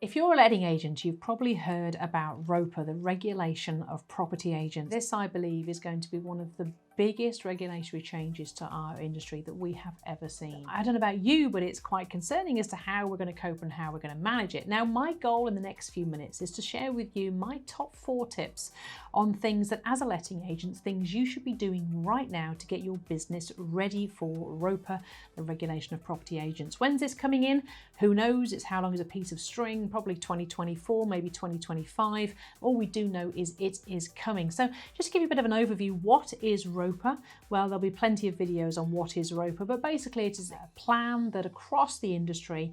If you're a letting agent, you've probably heard about RoPA, the Regulation of Property Agents. This, I believe, is going to be one of the biggest regulatory changes to our industry that we have ever seen. I don't know about you, but it's quite concerning as to how we're going to cope and how we're going to manage it. Now, my goal in the next few minutes is to share with you my top 4 tips on things that, as a letting agent, things you should be doing right now to get your business ready for RoPA, the Regulation of Property Agents. When's this coming in? Who knows? It's how long is a piece of string? Probably 2024, maybe 2025. All we do know is it is coming. So just to give you a bit of an overview, what is RoPA? Well, there'll be plenty of videos on what is RoPA, but basically it is a plan that across the industry,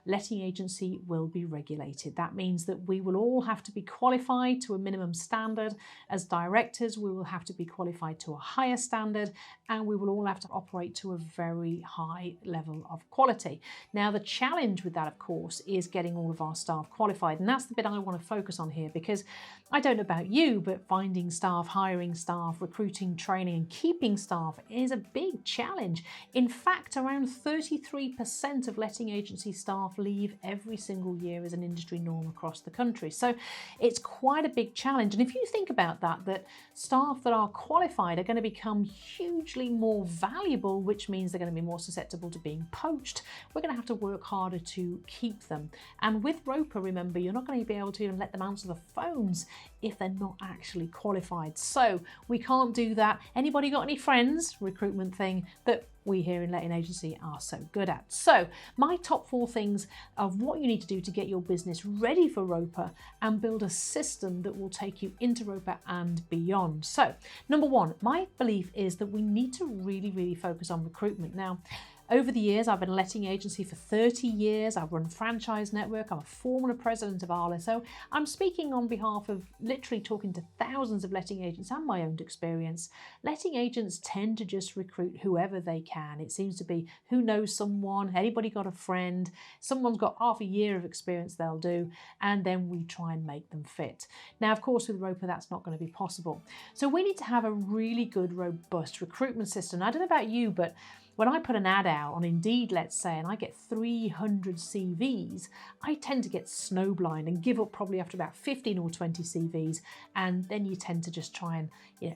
letting agency will be regulated. That means that we will all have to be qualified to a minimum standard. As directors, we will have to be qualified to a higher standard, and we will all have to operate to a very high level of quality. Now, the challenge with that, of course, is getting all of our staff qualified. And that's the bit I want to focus on here, because I don't know about you, but finding staff, hiring staff, recruiting, training, and keeping staff is a big challenge. In fact, around 33% of letting agency staff leave every single year as an industry norm across the country. So it's quite a big challenge. And if you think about that staff that are qualified are going to become hugely more valuable, which means they're going to be more susceptible to being poached. We're going to have to work harder to keep them. And with RoPA, remember, you're not going to be able to even let them answer the phones if they're not actually qualified. So we can't do that. Anybody got any friends, recruitment thing, that we here in letting agency are so good at? So my top 4 things of what you need to do to get your business ready for RoPA and build a system that will take you into RoPA and beyond. So number 1, my belief is that we need to really focus on recruitment. Now, over the years, I've been a letting agency for 30 years. I've run franchise network. I'm a former president of Arla. So I'm speaking on behalf of literally talking to thousands of letting agents and my own experience. Letting agents tend to just recruit whoever they can. It seems to be who knows someone, anybody got a friend, someone's got half a year of experience they'll do, and then we try and make them fit. Now, of course, with RoPA, that's not going to be possible. So we need to have a really good, robust recruitment system. I don't know about you, but when I put an ad out on Indeed, let's say, and I get 300 CVs, I tend to get snowblind and give up probably after about 15 or 20 CVs, and then you tend to just try and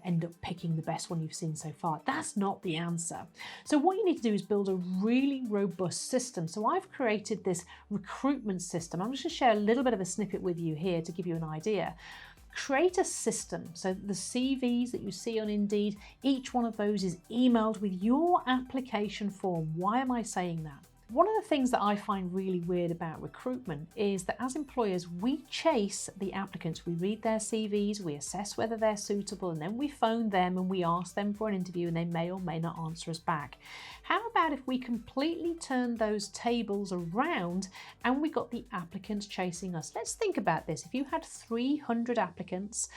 end up picking the best one you've seen so far. That's not the answer. So what you need to do is build a really robust system. So I've created this recruitment system. I'm just going to share a little bit of a snippet with you here to give you an idea. Create a system. So the CVs that you see on Indeed, each one of those is emailed with your application form. Why am I saying that? One of the things that I find really weird about recruitment is that as employers, we chase the applicants. We read their CVs, we assess whether they're suitable, and then we phone them and we ask them for an interview, and they may or may not answer us back. How about if we completely turn those tables around and we got the applicants chasing us? Let's think about this. If you had 300 applicants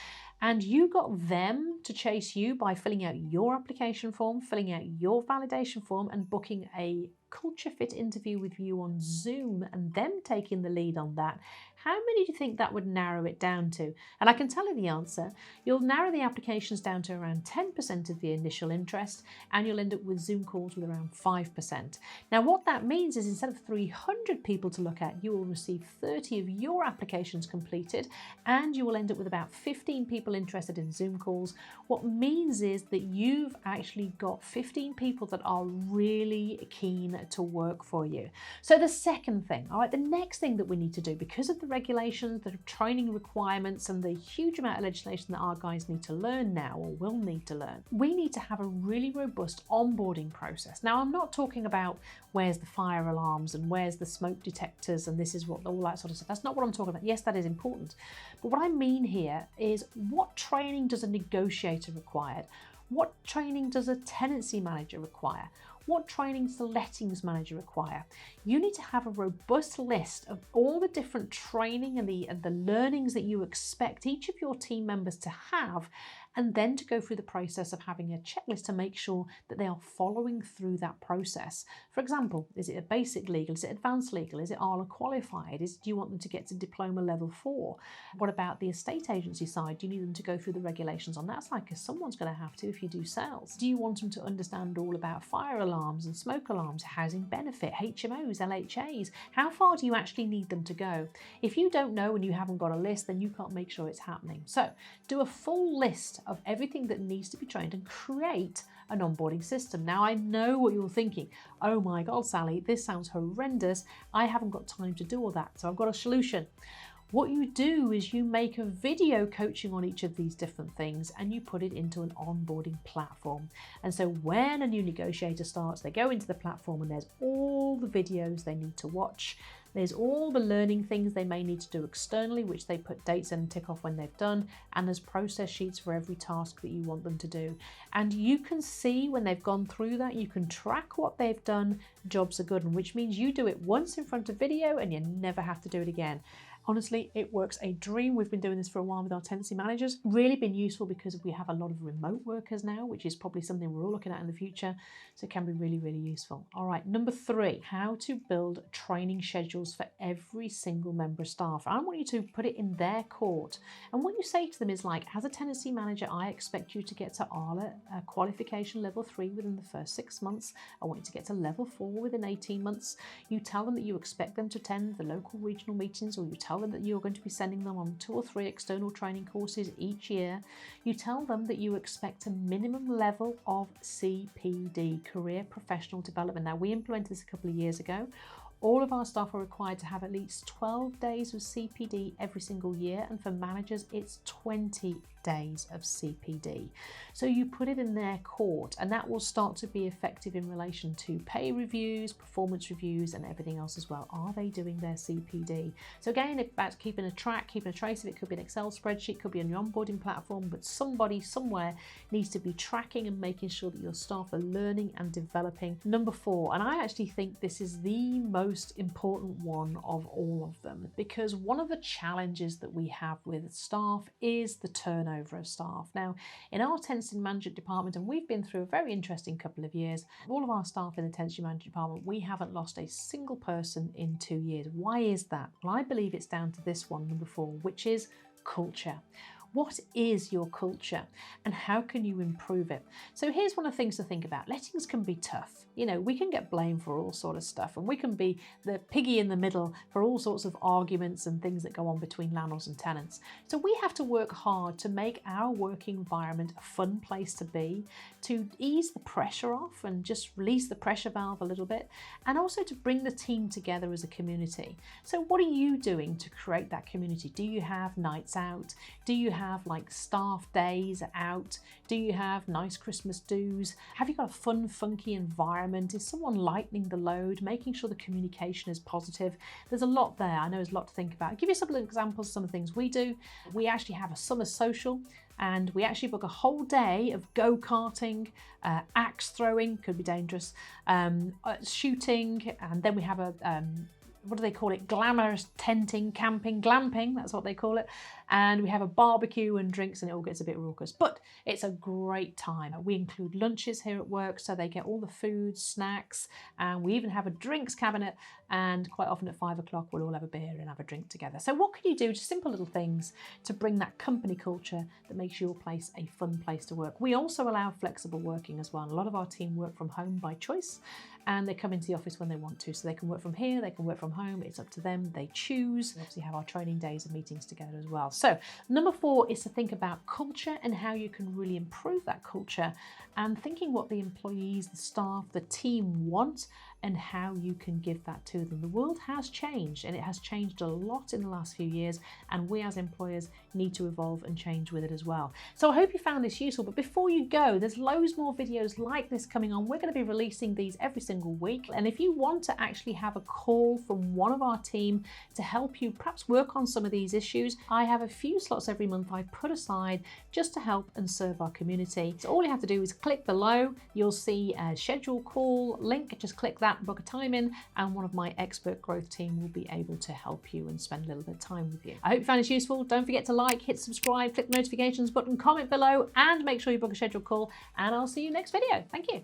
and you got them to chase you by filling out your application form, filling out your validation form, and booking a culture fit interview with you on Zoom, and them taking the lead on that, how many do you think that would narrow it down to? And I can tell you the answer. You'll narrow the applications down to around 10% of the initial interest, and you'll end up with Zoom calls with around 5%. Now, what that means is instead of 300 people to look at, you will receive 30 of your applications completed, and you will end up with about 15 people interested in Zoom calls. What means is that you've actually got 15 people that are really keen to work for you. So the second thing, all right, the next thing that we need to do, because of the regulations, the training requirements, and the huge amount of legislation that our guys need to learn now, or will need to learn, we need to have a really robust onboarding process. Now, I'm not talking about where's the fire alarms and where's the smoke detectors and this is what, all that sort of stuff. That's not what I'm talking about. Yes, that is important. But what I mean here is, what training does a negotiator require? What training does a tenancy manager require? What training does the lettings manager require? You need to have a robust list of all the different training and the learnings that you expect each of your team members to have, and then to go through the process of having a checklist to make sure that they are following through that process. For example, is it a basic legal? Is it advanced legal? Is it ALA qualified? Do you want them to get to diploma level 4? What about the estate agency side? Do you need them to go through the regulations on that side? Because someone's going to have to if you do sales. Do you want them to understand all about fire alarms and smoke alarms, housing benefit, HMOs, LHAs? How far do you actually need them to go? If you don't know and you haven't got a list, then you can't make sure it's happening. So do a full list of everything that needs to be trained and create an onboarding system. Now, I know what you're thinking. Oh my God, Sally, this sounds horrendous. I haven't got time to do all that. So I've got a solution. What you do is you make a video coaching on each of these different things and you put it into an onboarding platform. And so when a new negotiator starts, they go into the platform and there's all the videos they need to watch. There's all the learning things they may need to do externally, which they put dates in and tick off when they've done. And there's process sheets for every task that you want them to do. And you can see when they've gone through that, you can track what they've done, jobs are good, which means you do it once in front of video and you never have to do it again. Honestly, it works a dream. We've been doing this for a while with our tenancy managers. Really been useful because we have a lot of remote workers now, which is probably something we're all looking at in the future. So it can be really, really useful. All right, number 3, how to build training schedules for every single member of staff. I want you to put it in their court. And what you say to them is like, as a tenancy manager, I expect you to get to ALA qualification level 3 within the first 6 months. I want you to get to level 4 within 18 months. You tell them that you expect them to attend the local regional meetings, or you tell them that you're going to be sending them on 2 or 3 external training courses each year. You tell them that you expect a minimum level of CPD, career professional development. Now, we implemented this a couple of years ago. All of our staff are required to have at least 12 days of CPD every single year, and for managers it's 20 days of CPD. So you put it in their court, and that will start to be effective in relation to pay reviews, performance reviews, and everything else as well. Are they doing their CPD? So again, it's about keeping a track, keeping a trace of it. Could be an Excel spreadsheet, could be on your onboarding platform, but somebody somewhere needs to be tracking and making sure that your staff are learning and developing. Number 4, and I actually think this is the most important one of all of them, because one of the challenges that we have with staff is the turnover of staff. Now, in our tenancy management department, and we've been through a very interesting couple of years, all of our staff in the tenancy management department, we haven't lost a single person in 2 years. Why is that? Well, I believe it's down to this one, number 4, which is culture. What is your culture and how can you improve it? So here's one of the things to think about. Lettings can be tough. You know, we can get blamed for all sort of stuff, and we can be the piggy in the middle for all sorts of arguments and things that go on between landlords and tenants. So we have to work hard to make our working environment a fun place to be, to ease the pressure off and just release the pressure valve a little bit, and also to bring the team together as a community. So what are you doing to create that community? Do you have nights out? Do you have like staff days out? Do you have nice Christmas do's? Have you got a fun, funky environment? Is someone lightening the load, making sure the communication is positive? There's a lot there. I know there's a lot to think about. I'll give you some examples of some of the things we do. We actually have a summer social, and we actually book a whole day of go-karting, axe throwing, could be dangerous, shooting, and then we have a what do they call it? Glamorous tenting, camping, glamping, that's what they call it. And we have a barbecue and drinks, and it all gets a bit raucous, but it's a great time. We include lunches here at work, so they get all the food, snacks, and we even have a drinks cabinet, and quite often at 5 o'clock we'll all have a beer and have a drink together. So what can you do? Just simple little things to bring that company culture that makes your place a fun place to work. We also allow flexible working as well. A lot of our team work from home by choice, and they come into the office when they want to. So they can work from here, they can work from home, it's up to them, they choose. We obviously have our training days and meetings together as well. So number 4 is to think about culture and how you can really improve that culture, and thinking what the employees, the staff, the team want, and how you can give that to them. The world has changed, and it has changed a lot in the last few years, and we as employers need to evolve and change with it as well. So I hope you found this useful, but before you go, there's loads more videos like this coming on. We're going to be releasing these every single week, and if you want to actually have a call from one of our team to help you perhaps work on some of these issues, I have a few slots every month I put aside just to help and serve our community. So all you have to do is click below, you'll see a schedule call link, just click that that, book a time in, and one of my expert growth team will be able to help you and spend a little bit of time with you. I hope you found this useful. Don't forget to like, hit subscribe, click the notifications button, comment below, and make sure you book a scheduled call, and I'll see you next video. Thank you.